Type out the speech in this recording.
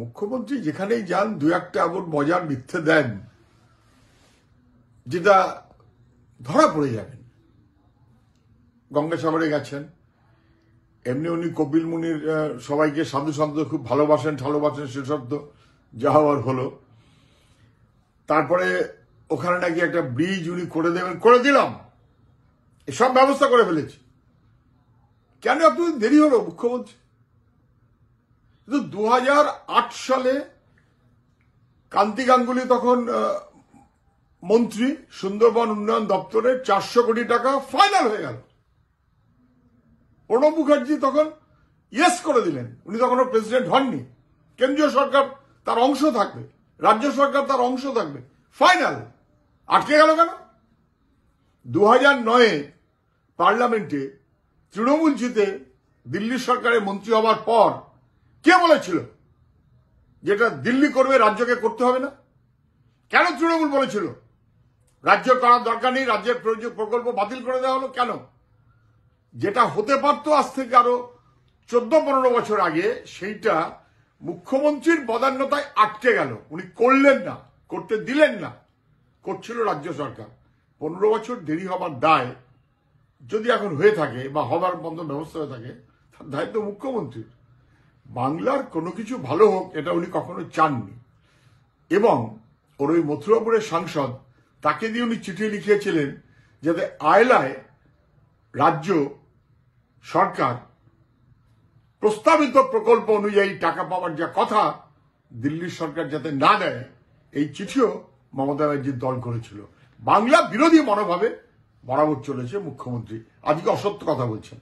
মুখ্যমন্ত্রী যেখানেই যান দু একটা এমন মজার মিথ্যে দেন যেটা ধরা পড়ে যাবেন। গঙ্গাসাগরে গেছেন, এমনি উনি কপিল মুনির সবাইকে সাধু সন্ত খুব ভালোবাসেন সেসব তো যা হওয়ার হলো। তারপরে ওখানে নাকি একটা ব্রিজ উনি করে দেবেন, করে দিলাম, এসব ব্যবস্থা করে ফেলেছি। কেন এত দেরি হলো মুখ্যমন্ত্রী? কিন্তু 2008 সালে কান্তি গাঙ্গুলি তখন মন্ত্রী, সুন্দরবন উন্নয়ন দপ্তরে 400 কোটি টাকা ফাইনাল হয়ে গেল। প্রণব মুখার্জি তখন ইয়েস করে দিলেন, উনি তখনও প্রেসিডেন্ট হননি। কেন্দ্রীয় সরকার তার অংশ থাকবে, রাজ্য সরকার তার অংশ থাকবে, ফাইনাল। আটকে গেল কেন? 2009 পার্লামেন্টে তৃণমূল জিতে দিল্লি সরকারের মন্ত্রী হওয়ার পর কে বলেছিল যেটা দিল্লি করবে, রাজ্যকে করতে হবে না? কেন তৃণমূল বলেছিল রাজ্য করার দরকার নেই, রাজ্যের প্রকল্প বাতিল করে দেওয়া হলো কেন? যেটা হতে পারতো আজ থেকে আরো 14-15 বছর আগে, সেইটা মুখ্যমন্ত্রীর বদান্যতায় আটকে গেল। উনি করলেন না, করতে দিলেন না, করছিল রাজ্য সরকার। 15 বছর দেরি হবার দায় যদি এখন হয়ে থাকে বা হবার মতো ব্যবস্থা হয়ে থাকে, তার দায়িত্ব মুখ্যমন্ত্রীর। বাংলার কোনো কিছু ভালো হোক এটা উনি কখনো চাননি। এবং ওর ওই মথুরাপুরের সাংসদ, তাকে দিয়ে উনি চিঠি লিখিয়েছিলেন যাতে আয়লায় রাজ্য সরকার প্রস্তাবিত প্রকল্প অনুযায়ী টাকা পাওয়ার যা কথা দিল্লির সরকার যাতে না দেয়, এই চিঠিও মমতা ব্যানার্জির দল করেছিল। বাংলা বিরোধী মনোভাবে বরাবর চলেছে মুখ্যমন্ত্রী, আজকে অসত্য কথা বলছেন।